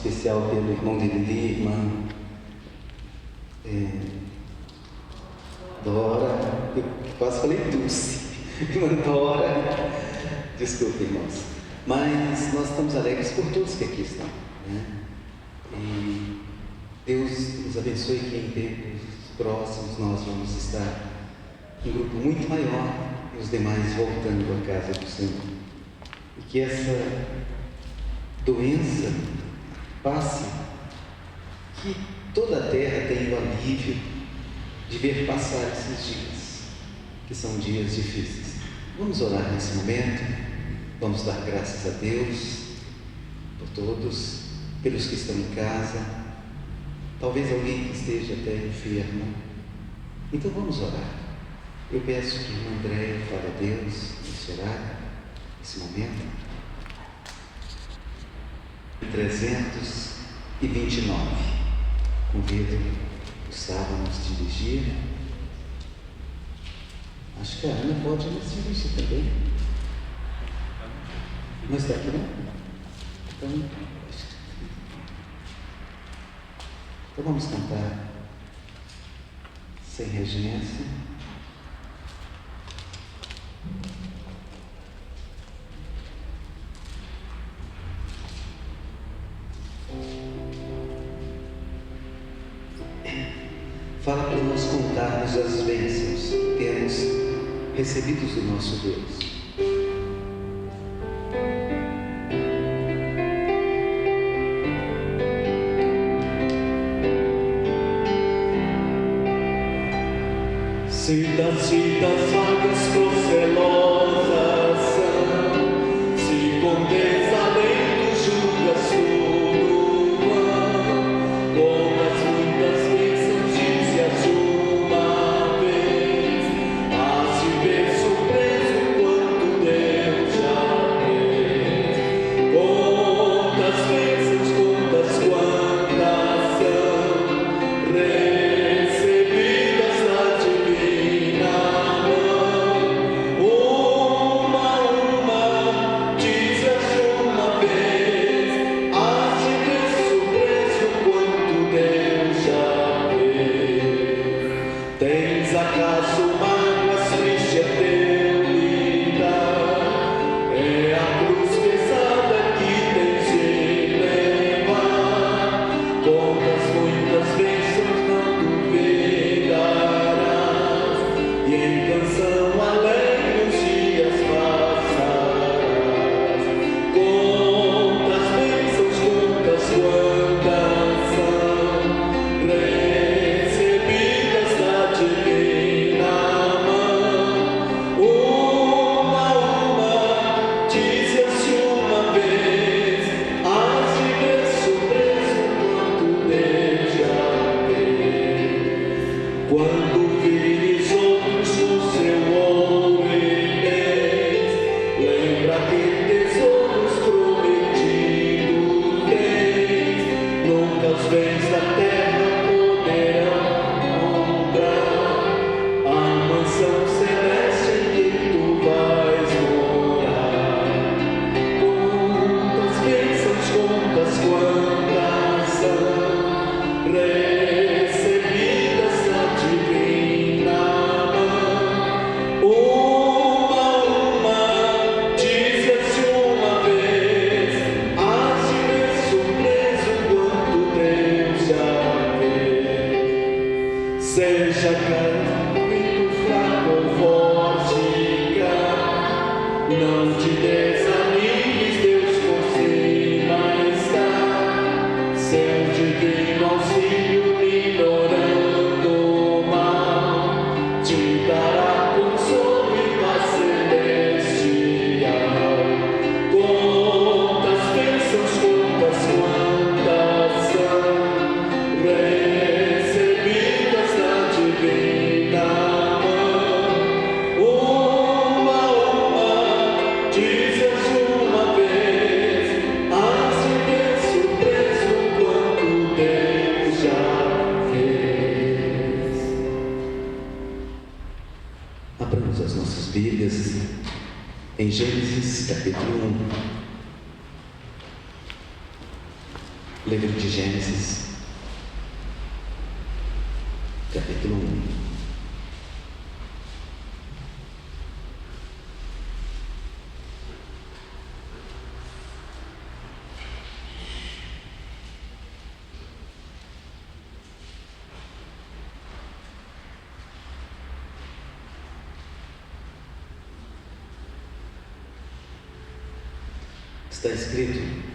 especial pelo irmão de Lili, irmã Dora, eu quase falei Dulce, irmã Dora, desculpe, irmãos, mas nós estamos alegres por todos que aqui estão, né? E Deus nos abençoe que em tempos próximos nós vamos estar um grupo muito maior e os demais voltando à casa do Senhor. E que essa doença passe, que toda a terra tenha o alívio de ver passar esses dias, que são dias difíceis. Vamos orar nesse momento, vamos dar graças a Deus por todos, pelos que estão em casa, talvez alguém que esteja até enfermo. Então vamos orar. Eu peço que a irmã Andréia fale a Deus nesse horário, nesse momento. 329. Convido Gustavo a nos dirigir. Acho que a Ana pode nos dirigir também. Não está aqui, não? Então vamos cantar sem regência. Fala para nós contarmos as bênçãos que temos recebidos do nosso Deus. Citas vagas procelosas são, se com desalento julgas tudo vão, com as muitas bênçãos dize-as uma vez, hás de ver surpreso quanto Deus já fez. Quantas bênçãos, quantas são recebidas da divina mão, uma, dize-as uma vez, hás de ver surpreso quanto Deus já fez. Tens acaso mágoas, triste é teu lidar, é a cruz pesada que tens de levar, quantas muitas bênçãos não duvidarás, e em canção alegre os dias passarás. Quantas bênçãos, quantas são recebidas da divina mão, uma, dize-as uma vez, hás de ver surpreso quanto Deus já fez. Quando vires outros no seu ouro e bens, lembra que tesouros prometidos tens, nunca os bens da terra poderão comprar a mansão celeste em que tu vais morar. Quantas bênçãos, quantas são recebidas da divina mão, uma, dize-as uma vez, hás de ver surpreso quanto Deus já fez. Seja muito fraco ou forte, não te desanimes, Deus por cima está, seu divino auxílio ignorando o mal, te dará consolo e paz celestial. Quantas bênçãos, quantas são recebidas da divina mão, uma, dize-as uma vez, hás de ver surpreso quanto Deus já fez. Abramos as nossas Bíblias em Gênesis capítulo 1. Livro de Gênesis, capítulo 1. Está escrito,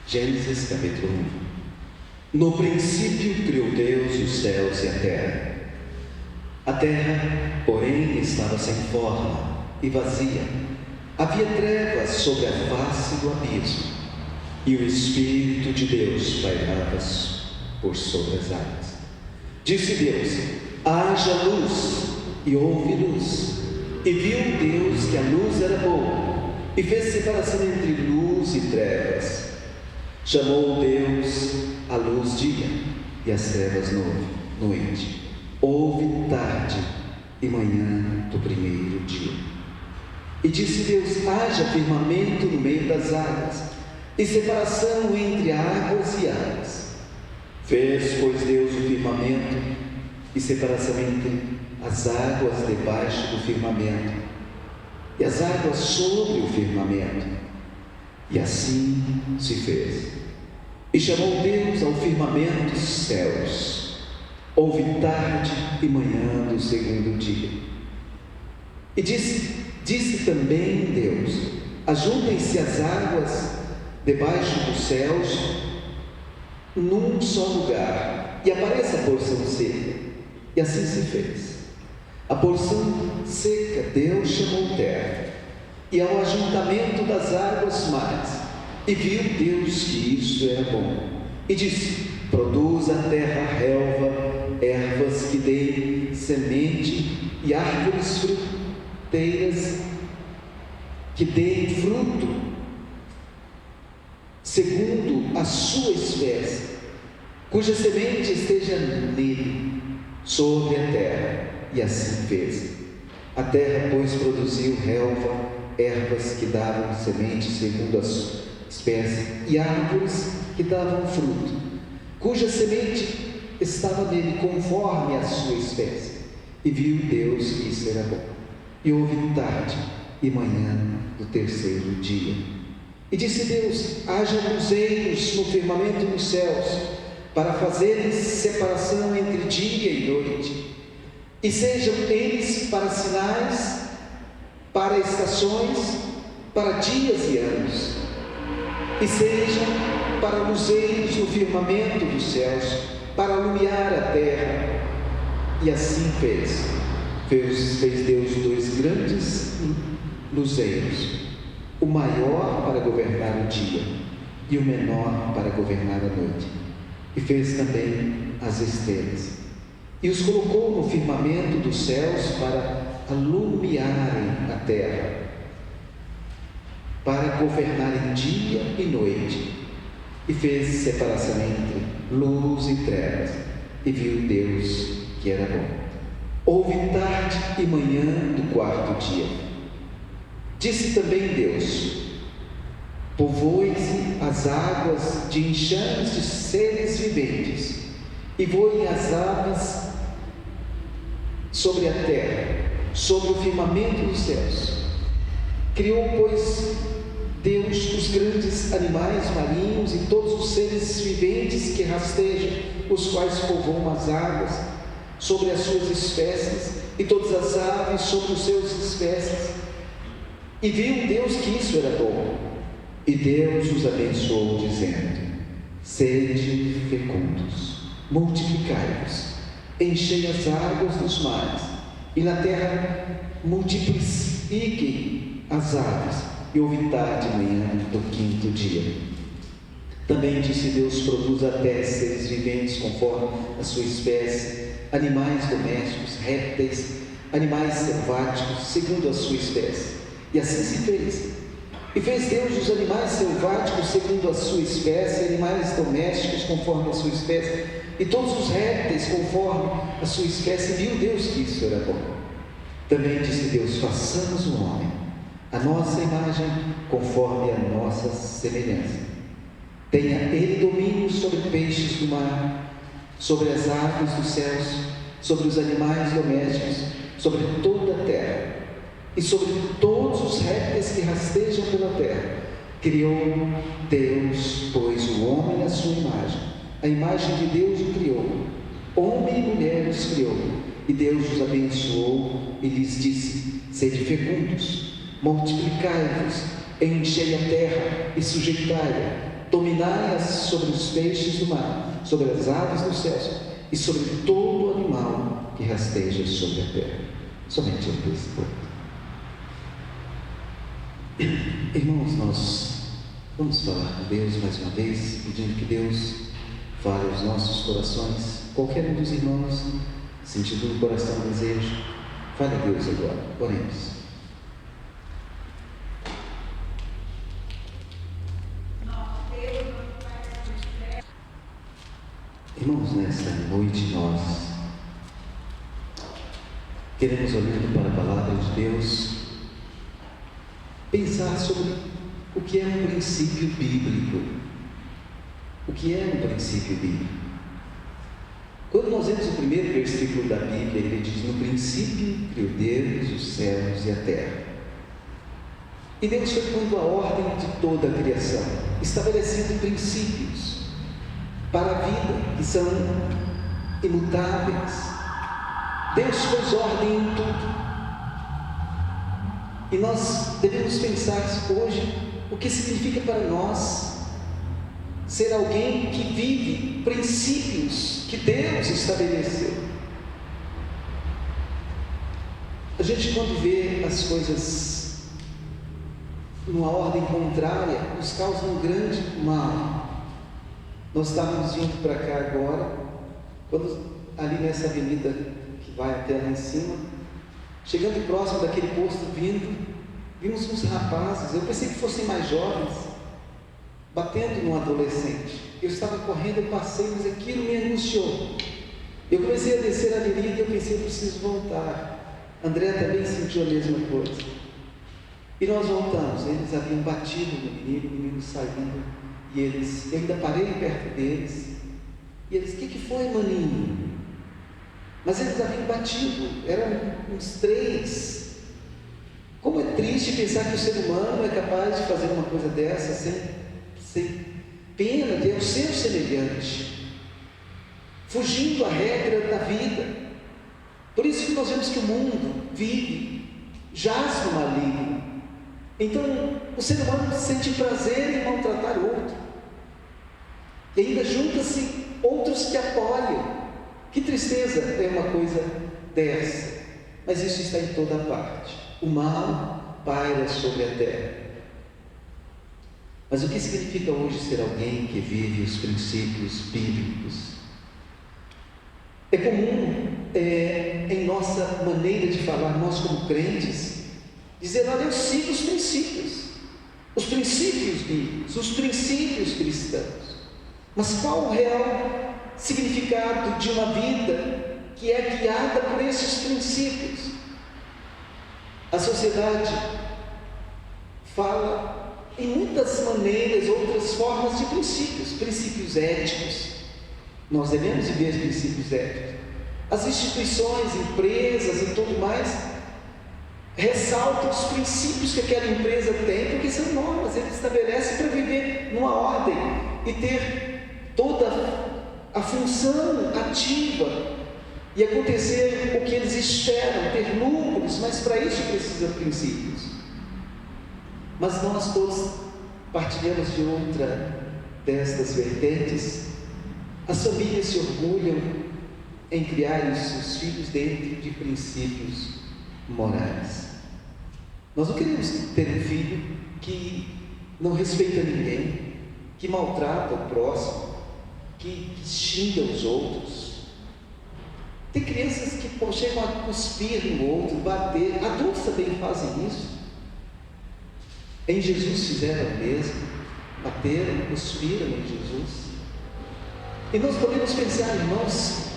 Gênesis capítulo 1. No princípio criou Deus os céus e a terra. A terra, porém, estava sem forma e vazia. Havia trevas sobre a face do abismo, e o Espírito de Deus pairava por sobre as águas. Disse Deus: haja luz, e houve luz. E viu Deus que a luz era boa, e fez separação entre luz e trevas. Chamou Deus a luz dia, e as trevas noite. Houve tarde e manhã do primeiro dia. E disse Deus: haja firmamento no meio das águas, e separação entre águas e águas. Fez, pois, Deus o firmamento, e separação entre as águas debaixo do firmamento, e as águas sobre o firmamento. E assim se fez. E chamou Deus ao firmamento céus. Houve tarde e manhã do segundo dia. E disse também Deus: ajuntem-se as águas debaixo dos céus num só lugar, e apareça a porção seca. E assim se fez. A porção seca Deus chamou terra, e ao ajuntamento das águas mares. E viu Deus que isto era bom. E disse: produza a terra relva, ervas que deem semente, e árvores fruteiras que deem fruto segundo a sua espécie, cuja semente esteja nele, sobre a terra. E assim fez. A terra, pois, produziu relva, ervas que davam semente segundo a sua espécie, e árvores que davam fruto, cuja semente estava nele conforme a sua espécie. E viu Deus que isso era bom. E houve tarde e manhã do terceiro dia. E disse Deus: haja luzeiros no firmamento dos céus, para fazerem separação entre dia e noite, e sejam eles para sinais, para estações, para dias e anos, e sejam para luzeiros no firmamento dos céus, para alumiar a terra. E assim fez. Fez Deus 2 grandes luzeiros, o maior para governar o dia, e o menor para governar a noite. E fez também as estrelas, e os colocou no firmamento dos céus para alumiarem a terra, para governarem dia e noite. E fez separação entre luz e trevas. E viu Deus que era bom. Houve tarde e manhã do quarto dia. Disse também Deus: povoem-se as águas de enxames de seres viventes, e voem as aves sobre a terra, sobre o firmamento dos céus. Criou, pois, Deus os grandes animais marinhos e todos os seres viventes que rastejam, os quais povoam as águas sobre as suas espécies, e todas as aves sobre os seus espécies. E viu Deus que isso era bom. E Deus os abençoou, dizendo: sede fecundos, multiplicai-vos, enchei as águas dos mares, e na terra multipliquem as aves. E houve tarde e manhã do quinto dia. Também disse Deus: produza a terra seres viventes conforme a sua espécie, animais domésticos, répteis, animais selváticos, segundo a sua espécie. E assim se fez. E fez Deus os animais selváticos segundo a sua espécie, animais domésticos conforme a sua espécie, e todos os répteis conforme a sua espécie. E viu Deus que isso era bom. Também disse Deus: façamos um homem, a nossa imagem, conforme a nossa semelhança. Tenha ele domínio peixes do mar, sobre as aves dos céus, sobre os animais domésticos, sobre toda a terra, e sobre todos os répteis que rastejam pela terra. Criou Deus, pois, o homem à sua imagem. A imagem de Deus o criou. Homem e mulher os criou. E Deus os abençoou e lhes disse: sede fecundos, multiplicai-vos, enchei a terra e sujeitai-a, dominai-a sobre os peixes do mar, sobre as aves dos céus e sobre todo animal que rasteja sobre a terra. Somente até esse ponto. Irmãos, nós vamos falar com Deus mais uma vez, pedindo que Deus fale aos nossos corações. Qualquer um dos irmãos, sentindo no coração o desejo, fale a Deus agora. Oremos. Irmãos, nesta noite nós queremos, olhando para a palavra de Deus, pensar sobre o que é um princípio bíblico. O que é um princípio bíblico? Quando nós vemos o primeiro versículo da Bíblia, ele diz: no princípio criou Deus os céus e a terra. E Deus foi pondo a ordem de toda a criação, estabelecendo princípios para a vida que são imutáveis. Deus pôs ordem em tudo. E nós devemos pensar hoje o que significa para nós ser alguém que vive princípios que Deus estabeleceu. A gente, quando vê as coisas numa ordem contrária, nos causa um grande mal. Nós estávamos vindo para cá agora, quando ali nessa avenida que vai até lá em cima, chegando próximo daquele posto vimos uns rapazes, eu pensei que fossem mais jovens, batendo num adolescente. Eu estava correndo, eu passei, mas aquilo me angustiou. Eu comecei a descer a avenida e eu pensei: eu preciso voltar. André também sentiu a mesma coisa. E nós voltamos. Eles haviam batido no menino, o menino saindo, e eu ainda parei perto deles, e eles: o que foi, maninho? Mas eles haviam batido, eram uns 3. Como é triste pensar que o ser humano é capaz de fazer uma coisa dessa sem pena de ao seu semelhante, fugindo à regra da vida. Por isso que nós vemos que o mundo vive, jaz no maligno. Então o ser humano sente prazer em maltratar outro, e ainda junta-se outros que apoiam. Que tristeza é uma coisa dessa, mas isso está em toda parte. O mal paira sobre a terra. Mas o que significa hoje ser alguém que vive os princípios bíblicos? É comum em nossa maneira de falar, nós como crentes, dizer: olha, eu sigo os princípios bíblicos, os princípios cristãos. Mas qual o real significado de uma vida que é guiada por esses princípios? A sociedade fala em muitas maneiras, outras formas de princípios éticos. Nós devemos viver princípios éticos. As instituições, empresas e tudo mais ressaltam os princípios que aquela empresa tem, porque são normas, eles estabelecem para viver numa ordem e ter toda a função ativa e acontecer o que eles esperam, ter lucros, mas para isso precisa de princípios. Mas nós todos partilhamos de outra destas vertentes. As famílias se orgulham em criar os seus filhos dentro de princípios morais. Nós não queremos ter um filho que não respeita ninguém, que maltrata o próximo, que xinga os outros. Tem crianças que chegam a cuspir no outro, bater. Adultos também fazem isso. Em Jesus fizeram o mesmo, bateram, cuspiram em Jesus. E nós podemos pensar, irmãos,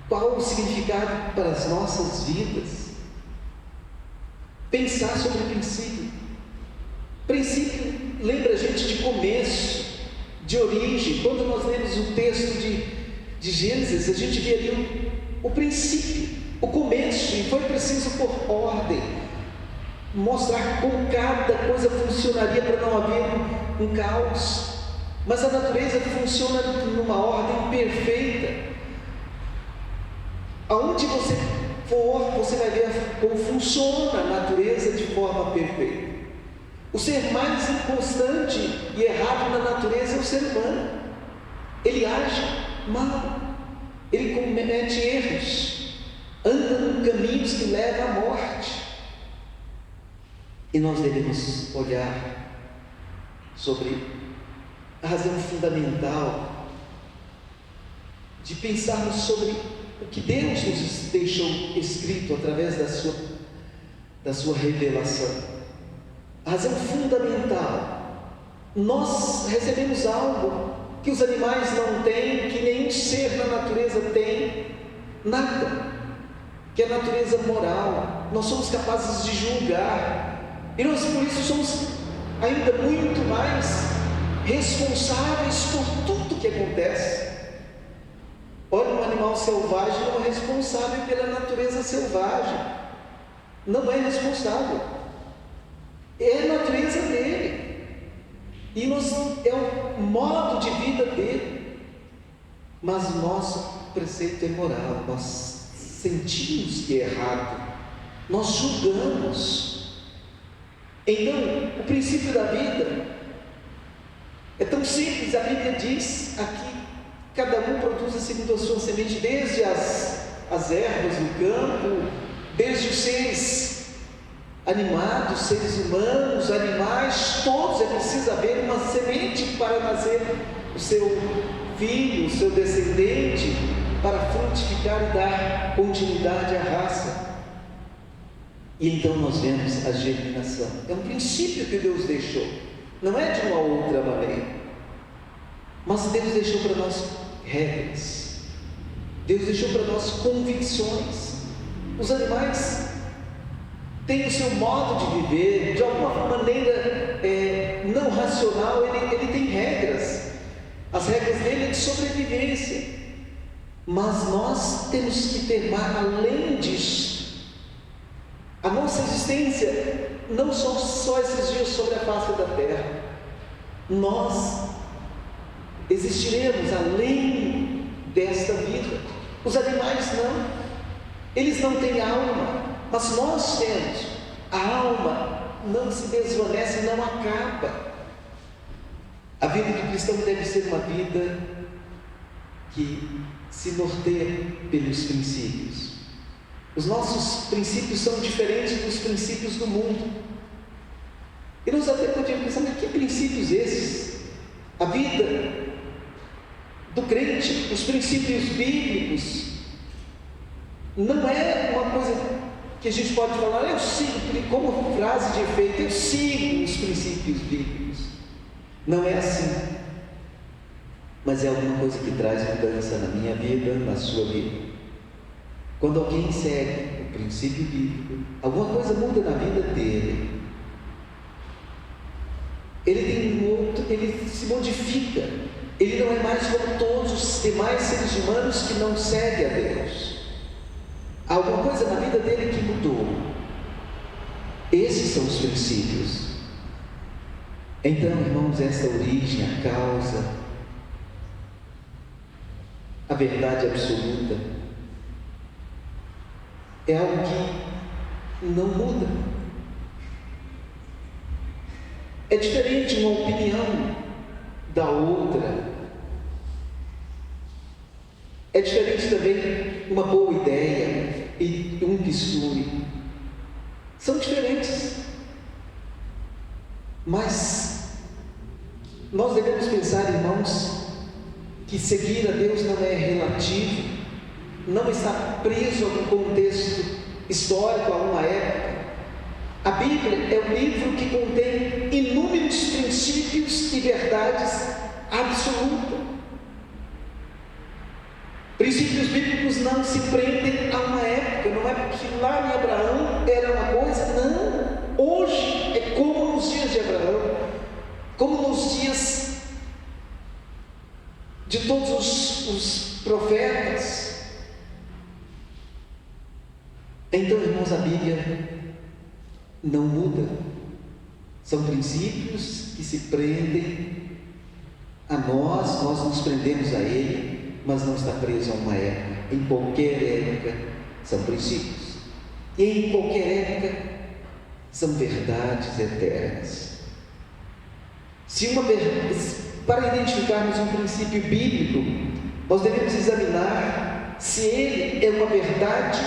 qual o significado para as nossas vidas? Pensar sobre o princípio. Princípio lembra a gente de começo, de origem. Quando nós lemos o texto de Gênesis, a gente vê ali o princípio, o começo, e foi preciso por ordem mostrar como cada coisa funcionaria para não haver um caos. Mas a natureza funciona numa ordem perfeita. Aonde você for, você vai ver como funciona a natureza de forma perfeita. O ser mais inconstante e errado na natureza é o ser humano. Ele age mal, ele comete erros, anda em caminhos que levam à morte. E nós devemos olhar sobre a razão fundamental de pensarmos sobre o que Deus nos deixou escrito através da sua revelação. A razão fundamental: nós recebemos algo que os animais não têm, que nenhum ser na natureza tem, nada, que é a natureza moral. Nós somos capazes de julgar, e nós por isso somos ainda muito mais responsáveis por tudo que acontece. Olha, um animal selvagem não é responsável pela natureza selvagem, não é responsável, é a natureza dele, e é o modo de vida dele. Mas o nosso preceito é moral, nós sentimos que é errado, nós julgamos. Então, o princípio da vida é tão simples. A Bíblia diz aqui: cada um produz segundo a sua semente, desde as ervas do campo, desde os seres animados, seres humanos, animais, todos. É preciso haver uma semente para nascer o seu filho, o seu descendente, para frutificar e dar continuidade à raça. E então nós vemos a germinação. É um princípio que Deus deixou, não é de uma outra maneira, mas Deus deixou para nós regras, Deus deixou para nós convicções. Os animais têm o seu modo de viver, de alguma maneira não racional, ele tem regras. As regras dele é de sobrevivência, mas nós temos que ter mais além disso. A nossa existência não são só esses dias sobre a face da terra. Nós existiremos além desta vida. Os animais não, eles não têm alma, mas nós temos. A alma não se desvanece, não acaba. A vida do cristão deve ser uma vida que se norteia pelos princípios. Os nossos princípios são diferentes dos princípios do mundo. E nós até podíamos pensar: mas que princípios esses? A vida do crente, os princípios bíblicos, não é uma coisa que a gente pode falar: eu sigo, como frase de efeito, eu sigo os princípios bíblicos. Não é assim. Mas é alguma coisa que traz mudança na minha vida, na sua vida. Quando alguém segue o princípio bíblico, alguma coisa muda na vida dele. Ele se modifica. Ele não é mais como todos os demais seres humanos que não seguem a Deus. Há alguma coisa na vida dele que mudou. Esses são os princípios. Então, irmãos, essa origem, a causa, a verdade absoluta, é algo que não muda. É diferente uma opinião da outra. É diferente também uma boa ideia e um costume. São diferentes. Mas nós devemos pensar, irmãos, que seguir a Deus não é relativo, não está preso a um contexto histórico, a uma época. A Bíblia é um livro que contém inúmeros princípios e verdades absolutas. Princípios bíblicos não se prendem a uma época, não é porque lá em Abraão era uma coisa, não. Hoje é como nos dias de Abraão, como nos dias de todos os profetas. Então, irmãos, a Bíblia não muda. São princípios que se prendem a nós nos prendemos a Ele, mas não está preso a uma época. Em qualquer época são princípios, e em qualquer época são verdades eternas. Para identificarmos um princípio bíblico, nós devemos examinar se ele é uma verdade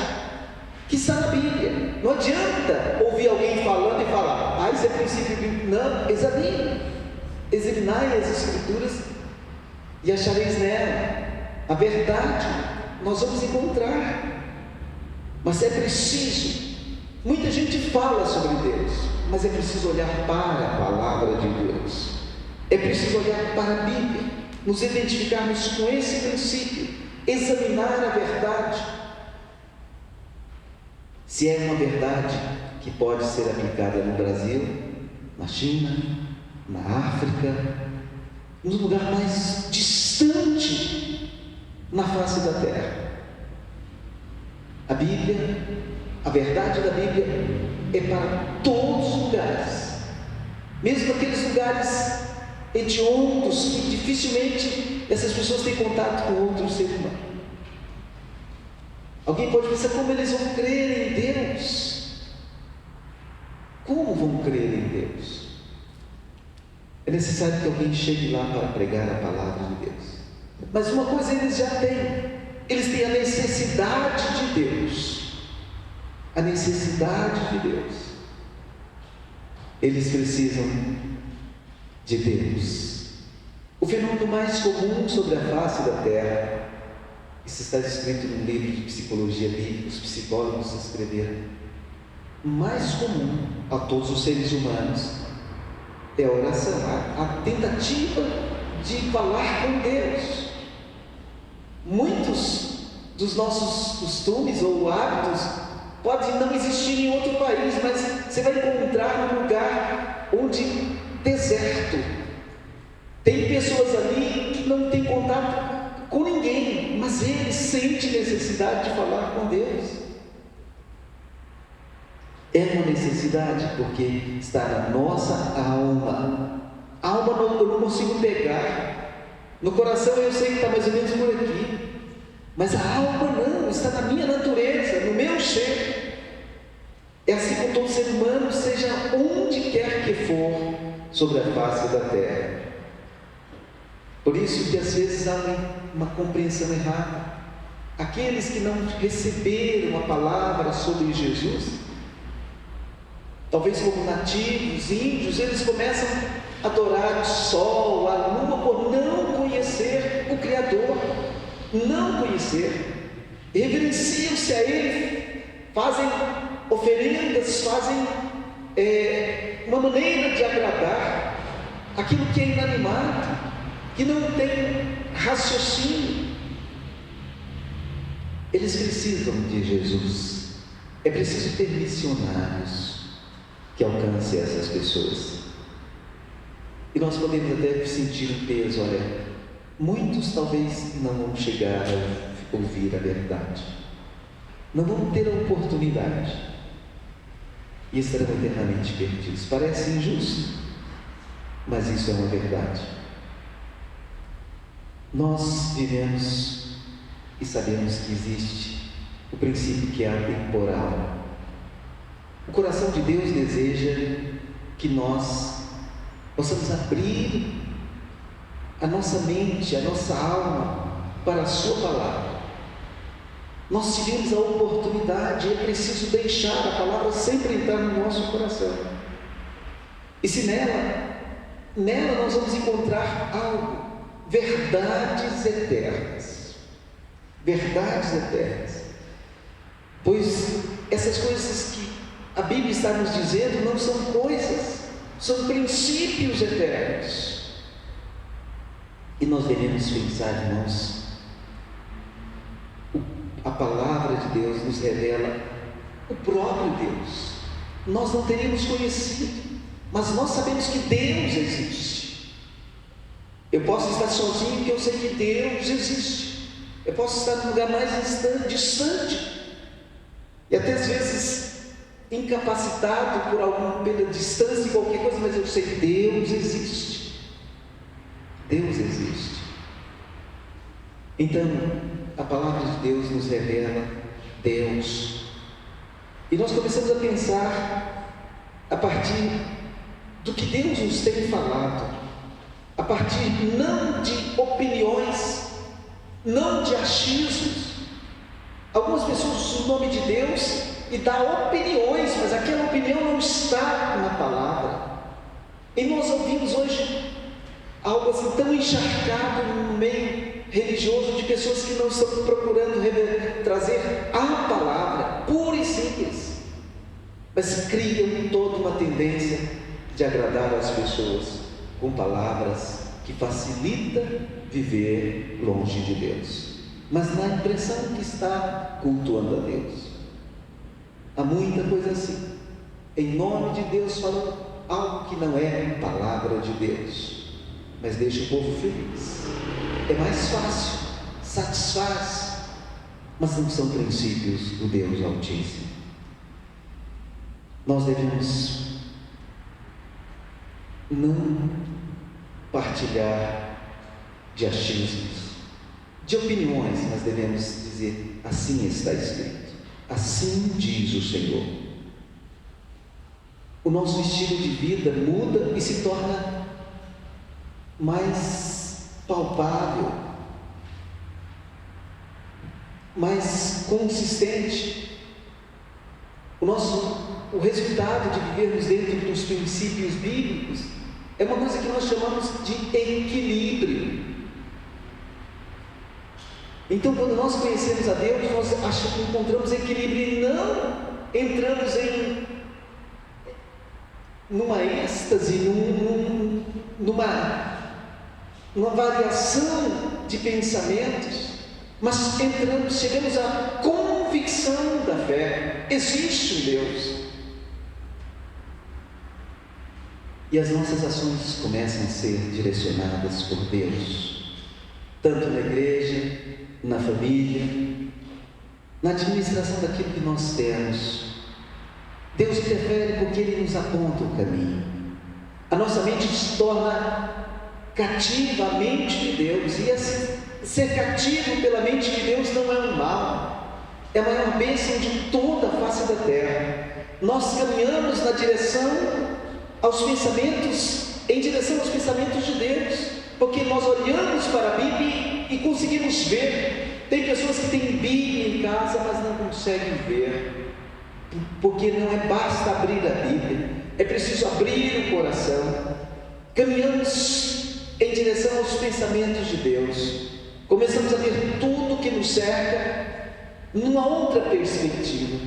que está na Bíblia. Não adianta ouvir alguém falando e falar: isso é princípio bíblico. Não, examine. Examinai as Escrituras e achareis nela a verdade. Nós vamos encontrar, mas é preciso. Muita gente fala sobre Deus, mas é preciso olhar para a palavra de Deus. É preciso olhar para a Bíblia, nos identificarmos com esse princípio, examinar a verdade. Se é uma verdade que pode ser aplicada no Brasil, na China, na África, no lugar mais distante na face da terra. A Bíblia, a verdade da Bíblia é para todos os lugares, mesmo aqueles lugares hediondos que dificilmente essas pessoas têm contato com outro ser humano. Alguém pode pensar: como eles vão crer em Deus? Como vão crer em Deus? É necessário que alguém chegue lá para pregar a palavra de Deus. Mas uma coisa eles já têm: eles têm a necessidade de Deus. A necessidade de Deus. Eles precisam de Deus. O fenômeno mais comum sobre a face da terra, isso está escrito num livro de psicologia bíblica, os psicólogos escreveram, mais comum a todos os seres humanos é a oração, a tentativa de falar com Deus. Muitos dos nossos costumes ou hábitos podem não existir em outro país, mas você vai encontrar um lugar onde deserto, tem pessoas ali que não têm contato com ninguém, mas eles sentem necessidade de falar com Deus. É uma necessidade porque está na nossa alma. A alma eu não consigo pegar. No coração eu sei que está mais ou menos por aqui, mas a alma não, está na minha natureza, no meu ser. É assim com todo ser humano, seja onde quer que for sobre a face da terra. Por isso que às vezes há uma compreensão errada. Aqueles que não receberam a palavra sobre Jesus, talvez como nativos, índios, eles começam a adorar o sol, a lua, por não conhecer o Criador, não conhecer. Reverenciam-se a Ele, fazem oferendas, fazem uma maneira de agradar aquilo que é inanimado, que não tem raciocínio. Eles precisam de Jesus. É preciso ter missionários que alcancem essas pessoas. E nós podemos até sentir um peso: olha, muitos talvez não vão chegar a ouvir a verdade, não vão ter a oportunidade e estarão eternamente perdidos. Parece injusto, mas isso é uma verdade. Nós vivemos e sabemos que existe o princípio que é atemporal. O coração de Deus deseja que nós possamos abrir a nossa mente, a nossa alma para a Sua palavra. Nós tivemos a oportunidade, é preciso deixar a palavra sempre entrar no nosso coração. E se nela nós vamos encontrar algo, verdades eternas. Verdades eternas. Pois essas coisas que a Bíblia está nos dizendo não são coisas, são princípios eternos. E nós devemos pensar, irmãos, a palavra de Deus nos revela o próprio Deus. Nós não teríamos conhecido, mas nós sabemos que Deus existe. Eu posso estar sozinho porque eu sei que Deus existe. Eu posso estar num lugar mais distante. E até às vezes incapacitado pela distância de qualquer coisa, mas eu sei que Deus existe. Deus existe. Então, a palavra de Deus nos revela Deus. E nós começamos a pensar a partir do que Deus nos tem falado, a partir não de opiniões, não de achismos. Algumas pessoas usam o nome de Deus e dão opiniões, mas aquela opinião não está na palavra. E nós ouvimos hoje algo assim tão encharcado no meio religioso de pessoas que não estão procurando trazer a palavra pura e simples, mas criam toda uma tendência de agradar as pessoas com palavras que facilitam viver longe de Deus, mas na impressão que está cultuando a Deus. Há muita coisa assim, em nome de Deus, falando algo que não é palavra de Deus, mas deixa o povo feliz. É mais fácil, satisfaz, mas não são princípios do Deus Altíssimo. Nós devemos não partilhar de achismos, de opiniões, mas devemos dizer: assim está escrito, assim diz o Senhor. O nosso estilo de vida muda e se torna mais palpável, mais consistente. O resultado de vivermos dentro dos princípios bíblicos é uma coisa que nós chamamos de equilíbrio. Então, quando nós conhecemos a Deus, nós encontramos equilíbrio e não entramos numa êxtase, numa variação de pensamentos, mas chegamos à convicção da fé. Existe um Deus. E as nossas ações começam a ser direcionadas por Deus, tanto na igreja, na família, na administração daquilo que nós temos. Deus interfere porque Ele nos aponta o caminho. A nossa mente se torna cativa à mente de Deus, e assim, ser cativo pela mente de Deus não é um mal, é a maior bênção de toda a face da terra. Nós caminhamos em direção aos pensamentos de Deus, porque nós olhamos para a Bíblia e conseguimos ver. Tem pessoas que têm Bíblia em casa, mas não conseguem ver, porque não basta abrir a Bíblia, é preciso abrir o coração. Caminhamos em direção aos pensamentos de Deus, começamos a ver tudo que nos cerca numa outra perspectiva,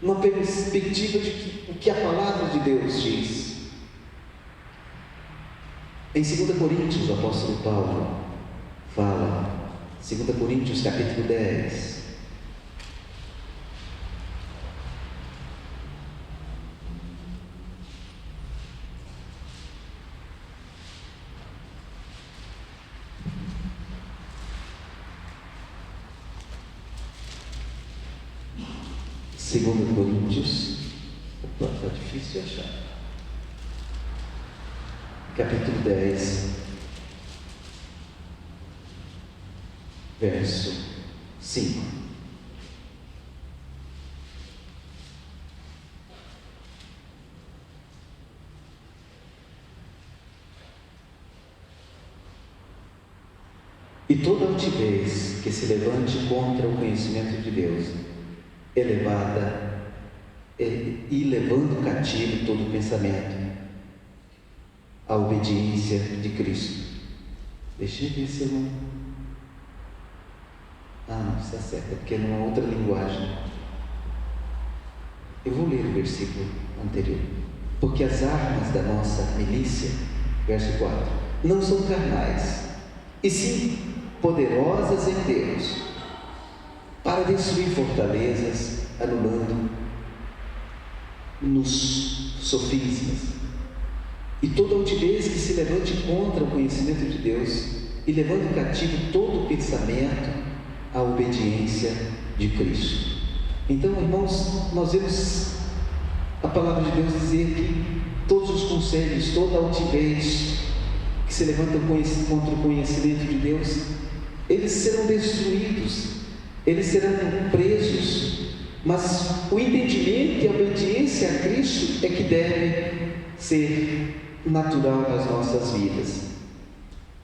numa perspectiva de o que a palavra de Deus diz. Em 2 Coríntios, o apóstolo Paulo fala, 2 Coríntios capítulo 10, está difícil de achar, capítulo 10, verso 5. E toda altivez que se levante contra o conhecimento de Deus é levada e levando cativo todo pensamento à obediência de Cristo. Deixa eu ver se eu não... não está certo, é porque é numa outra linguagem. Eu vou ler o versículo anterior. Porque as armas da nossa milícia, verso 4, não são carnais, e sim poderosas em Deus, para destruir fortalezas, anulando nos sofismas e toda altivez que se levante contra o conhecimento de Deus, e levando cativo todo pensamento à obediência de Cristo. Então, irmãos, nós vemos a palavra de Deus dizer que todos os conselhos, toda altivez que se levanta contra o conhecimento de Deus, eles serão destruídos, eles serão presos, mas o entendimento e a obediência a Cristo é que deve ser natural nas nossas vidas,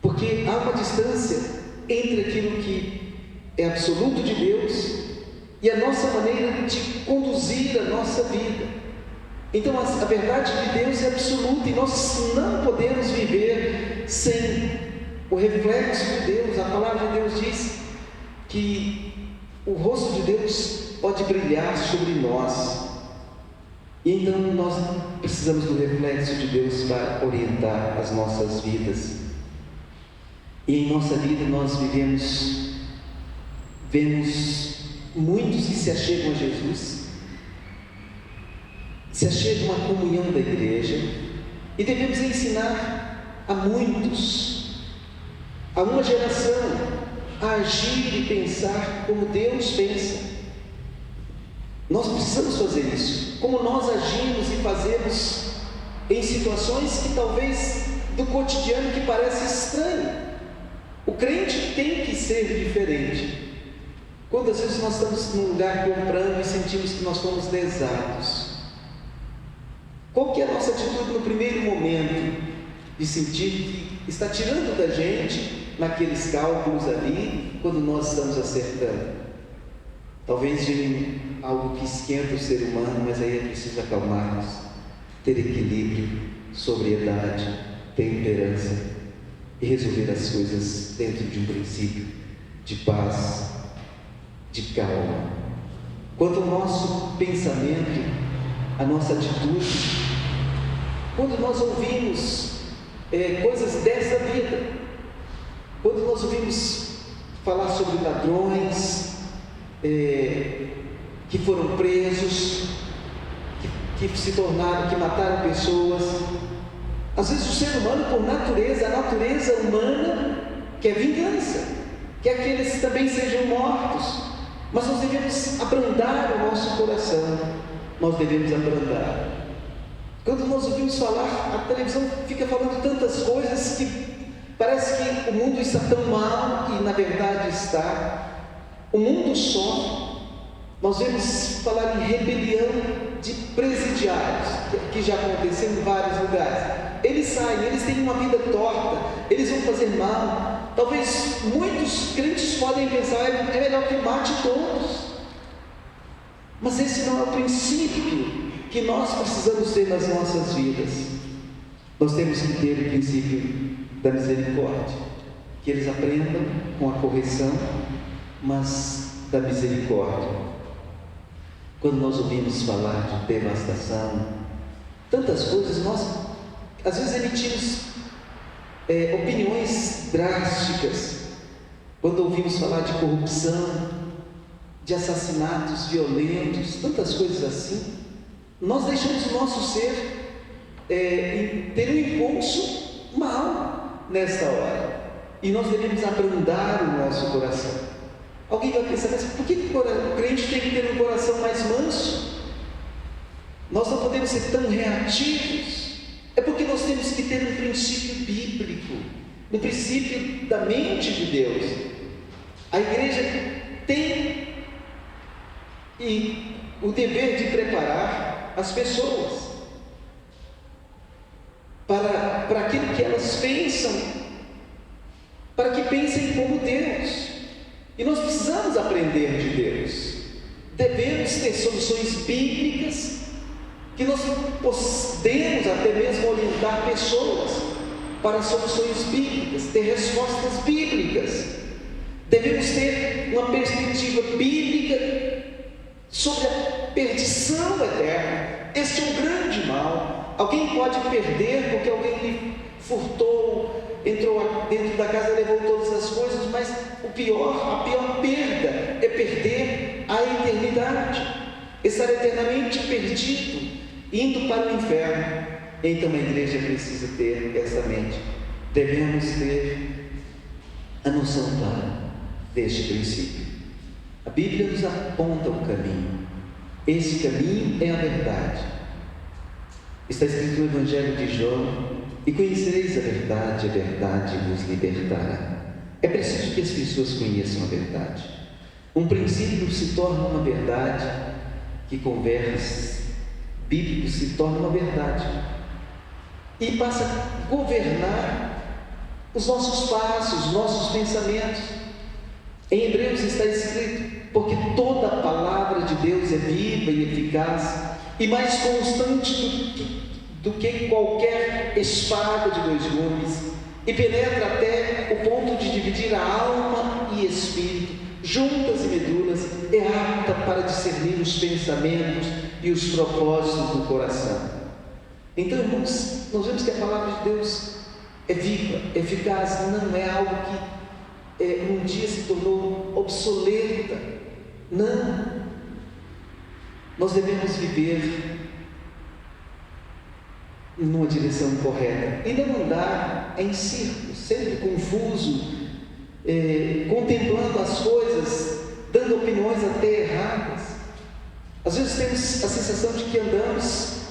porque há uma distância entre aquilo que é absoluto de Deus e a nossa maneira de conduzir a nossa vida. Então a verdade de Deus é absoluta e nós não podemos viver sem o reflexo de Deus. A palavra de Deus diz que o rosto de Deus pode brilhar sobre nós, e então nós precisamos do reflexo de Deus para orientar as nossas vidas. E em nossa vida nós vemos muitos que se achegam a Jesus, se achegam à comunhão da igreja, e devemos ensinar a muitos, a uma geração, a agir e pensar como Deus pensa. Nós precisamos fazer isso, como nós agimos e fazemos em situações que talvez do cotidiano que parece estranho. O crente tem que ser diferente. Quantas vezes nós estamos num lugar comprando e sentimos que nós fomos lesados? Qual que é a nossa atitude no primeiro momento de sentir que está tirando da gente naqueles cálculos ali, quando nós estamos acertando? Talvez de algo que esquenta o ser humano, mas aí é preciso acalmar-nos, ter equilíbrio, sobriedade, temperança e resolver as coisas dentro de um princípio de paz, de calma. Quanto ao nosso pensamento, a nossa atitude, quando nós ouvimos coisas dessa vida, quando nós ouvimos falar sobre ladrões que foram presos, que se tornaram, que mataram pessoas, às vezes o ser humano, por natureza, a natureza humana quer vingança, quer que eles também sejam mortos, mas nós devemos abrandar o nosso coração, nós devemos abrandar. Quando nós ouvimos falar, a televisão fica falando tantas coisas que parece que o mundo está tão mal, e na verdade está. O mundo sofre. Nós vemos falar em rebelião de presidiários, que já aconteceu em vários lugares. Eles saem, eles têm uma vida torta, eles vão fazer mal. Talvez muitos crentes podem pensar, é melhor que mate todos. Mas esse não é o princípio que nós precisamos ter nas nossas vidas. Nós temos que ter o princípio da misericórdia, que eles aprendam com a correção, mas da misericórdia. Quando nós ouvimos falar de devastação, tantas coisas, nós às vezes emitimos opiniões drásticas. Quando ouvimos falar de corrupção, de assassinatos violentos, tantas coisas assim, nós deixamos o nosso ser ter um impulso mal nesta hora, e nós devemos abrandar o nosso coração. Alguém vai pensar, mas por que o crente tem que ter um coração mais manso? Nós não podemos ser tão reativos. É porque nós temos que ter um princípio bíblico, um princípio da mente de Deus. A igreja tem o dever de preparar as pessoas para aquilo que elas pensam, para que pensem como Deus. E nós precisamos aprender de Deus. Devemos ter soluções bíblicas, que nós podemos até mesmo orientar pessoas para soluções bíblicas, ter respostas bíblicas. Devemos ter uma perspectiva bíblica sobre a perdição eterna. Este é um grande mal. Alguém pode perder porque alguém lhe furtou, entrou dentro da casa e levou todas as coisas, mas a pior perda é perder a eternidade, estar eternamente perdido, indo para o inferno. Então a igreja precisa ter essa mente. Devemos ter a noção clara deste princípio. A Bíblia nos aponta o caminho. Esse caminho é a verdade. Está escrito no Evangelho de João: e conhecereis a verdade vos libertará. É preciso que as pessoas conheçam a verdade. Um princípio se torna uma verdade, que com verbos bíblicos se torna uma verdade, e passa a governar os nossos passos, os nossos pensamentos. Em Hebreus está escrito: porque toda a palavra de Deus é viva e eficaz, e mais constante do que qualquer espada de 2 gumes, e penetra até o ponto de dividir a alma e espírito, juntas e medulas, é apta para discernir os pensamentos e os propósitos do coração. Então, irmãos, nós vemos que a palavra de Deus é viva, eficaz, não é algo que um dia se tornou obsoleta. Não. Nós devemos viver numa direção correta e não andar em círculos, sempre confuso, contemplando as coisas, dando opiniões até erradas. Às vezes temos a sensação de que andamos,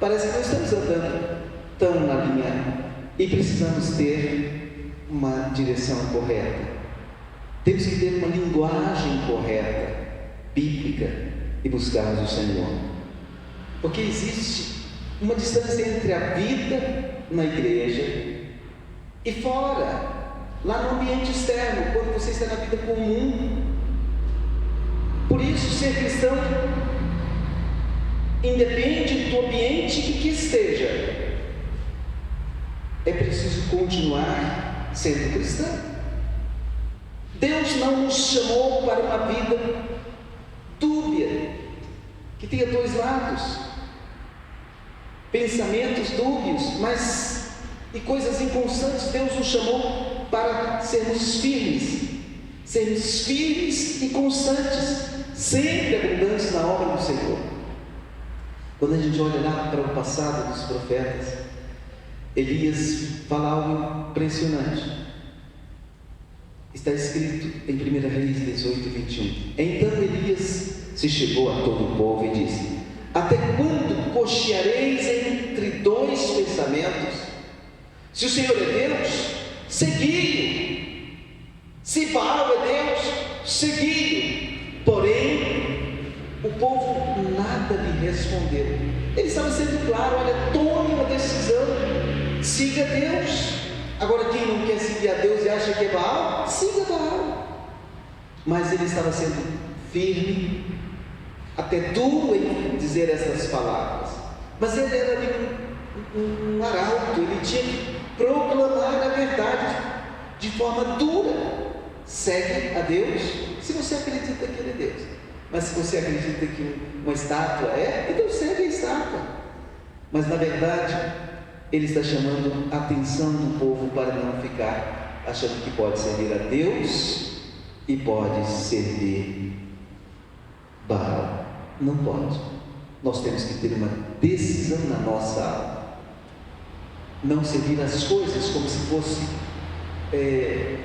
parece que não estamos andando tão na linha, e precisamos ter uma direção correta. Temos que ter uma linguagem correta, bíblica, e buscarmos o Senhor, porque existe uma distância entre a vida na igreja e fora, lá no ambiente externo, quando você está na vida comum. Por isso, ser cristão independe do ambiente em que esteja. É preciso continuar sendo cristão. Deus não nos chamou para uma vida dúbia, que tenha 2 lados, pensamentos dúbios, e coisas inconstantes. Deus nos chamou para sermos firmes e constantes, sempre abundantes na obra do Senhor. Quando a gente olha lá para o passado dos profetas, Elias fala algo impressionante. Está escrito em 1 Reis 18, 21. Então Elias se chegou a todo o povo e disse: até quando cocheareis entre 2 pensamentos? Se o Senhor é Deus, segui-o. Se Baal é Deus, segui-o. Porém, o povo nada lhe respondeu. Ele estava sendo claro: olha, tome uma decisão, siga Deus. Agora, quem não quer seguir a Deus e acha que é Baal, siga Baal. Mas ele estava sendo firme, até duro em dizer essas palavras. Mas ele era um arauto, ele tinha que proclamar a verdade de forma dura. Segue a Deus se você acredita que Ele é Deus. Mas se você acredita que uma estátua então segue a estátua. Mas na verdade, Ele está chamando a atenção do povo para não ficar achando que pode servir a Deus e pode servir Baal. Não pode. Nós temos que ter uma decisão na nossa alma. Não servir as coisas como se fosse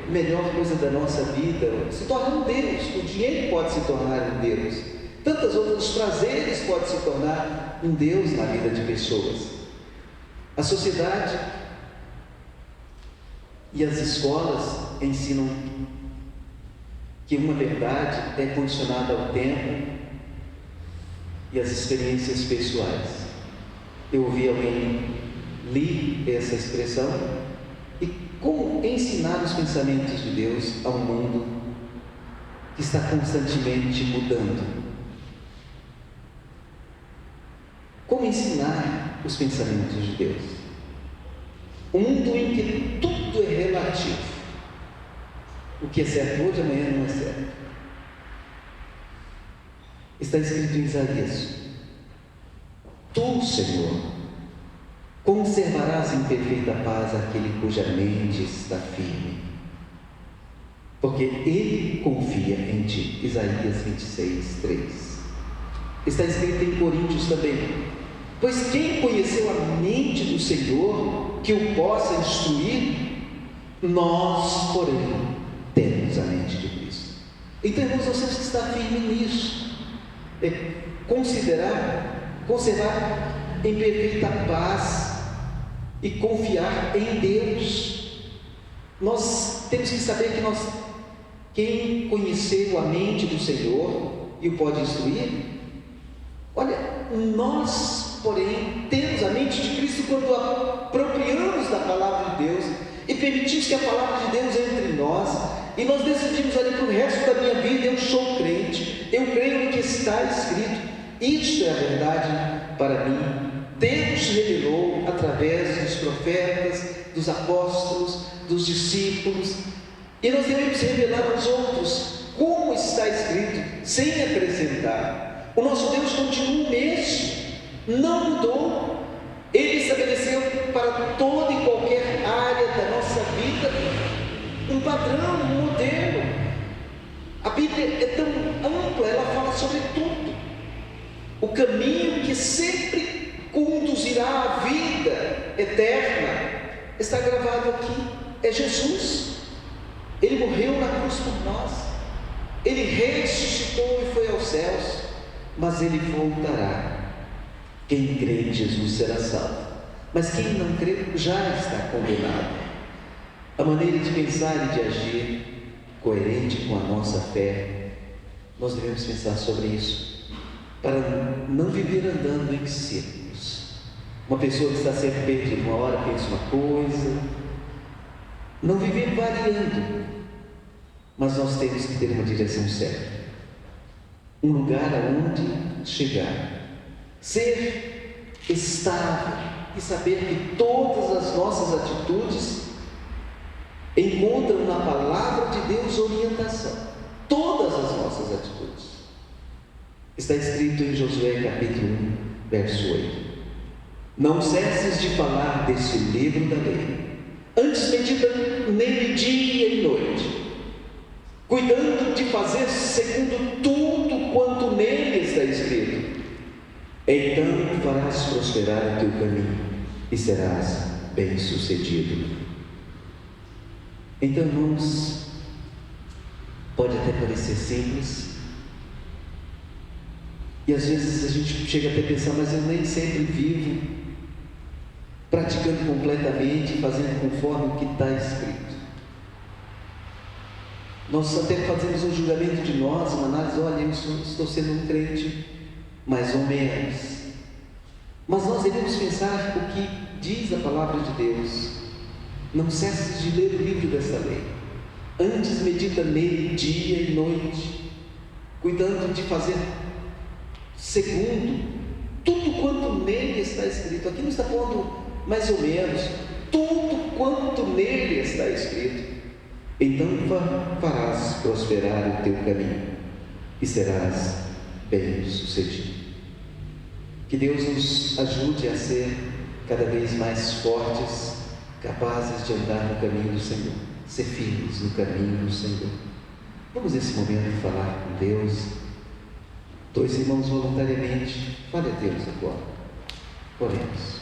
melhor coisa da nossa vida. Se torna um Deus. O dinheiro pode se tornar um Deus. Tantos outros prazeres podem se tornar um Deus na vida de pessoas. A sociedade e as escolas ensinam que uma verdade é condicionada ao tempo e às experiências pessoais. Eu ouvi alguém li essa expressão, e como ensinar os pensamentos de Deus a um mundo que está constantemente mudando? Como ensinar os pensamentos de Deus? Um mundo em que tudo é relativo. O que é certo hoje, amanhã não é certo. Está escrito em Isaías: Tu, Senhor, conservarás em perfeita paz aquele cuja mente está firme, porque ele confia em ti. Isaías 26, 3. Está escrito em Coríntios também: Pois quem conheceu a mente do Senhor que o possa instruir? Nós, porém, temos a mente de Cristo. Então, irmãos, nós temos que estar firmes nisso. Conservar em perfeita paz e confiar em Deus. Nós temos que saber que quem conheceu a mente do Senhor e o pode instruir, olha, nós, porém, temos a mente de Cristo quando apropriamos da palavra de Deus e permitimos que a palavra de Deus entre em nós, e nós decidimos ali para o resto da minha vida: eu sou crente, eu creio no que está escrito, isto é a verdade para mim. Deus revelou através dos profetas, dos apóstolos, dos discípulos, e nós devemos revelar aos outros como está escrito, sem acrescentar. O nosso Deus continua o mesmo, não mudou. Ele estabeleceu para toda e qualquer área da nossa vida um padrão, um modelo. A Bíblia é tão ampla, ela fala sobre tudo. O caminho que sempre conduzirá à vida eterna está gravado aqui, é Jesus. Ele morreu na cruz por nós, Ele ressuscitou e foi aos céus, mas Ele voltará. Quem crê em Jesus será salvo, mas quem não crê já está condenado. A maneira de pensar e de agir coerente com a nossa fé, nós devemos pensar sobre isso, para não viver andando em círculos. Uma pessoa que está sempre perdida, uma hora pensa uma coisa, não viver variando, mas nós temos que ter uma direção certa, um lugar aonde chegar, ser estável e saber que todas as nossas atitudes encontram na palavra de Deus orientação. Todas as nossas atitudes. Está escrito em Josué capítulo 1, verso 8: não cesses de falar deste livro da lei, antes medita nele dia e noite, cuidando de fazer segundo tudo quanto nele está escrito. Então farás prosperar o teu caminho e serás bem-sucedido. Então, irmãos, pode até parecer simples, e às vezes a gente chega até a pensar: mas eu nem sempre vivo praticando completamente, fazendo conforme o que está escrito. Nós até fazemos um julgamento de nós, uma análise: olha, eu estou sendo um crente mais ou menos. Mas nós devemos pensar o que diz a palavra de Deus. Não cesses de ler o livro desta lei, antes medita nele dia e noite, cuidando de fazer segundo tudo quanto nele está escrito. Aqui não está pondo mais ou menos, tudo quanto nele está escrito. Então farás prosperar o teu caminho e serás bem-sucedido. Que Deus nos ajude a ser cada vez mais fortes, capazes de andar no caminho do Senhor, ser firmes no caminho do Senhor. Vamos nesse momento falar com Deus. Dois irmãos voluntariamente, fale a Deus agora. Oremos.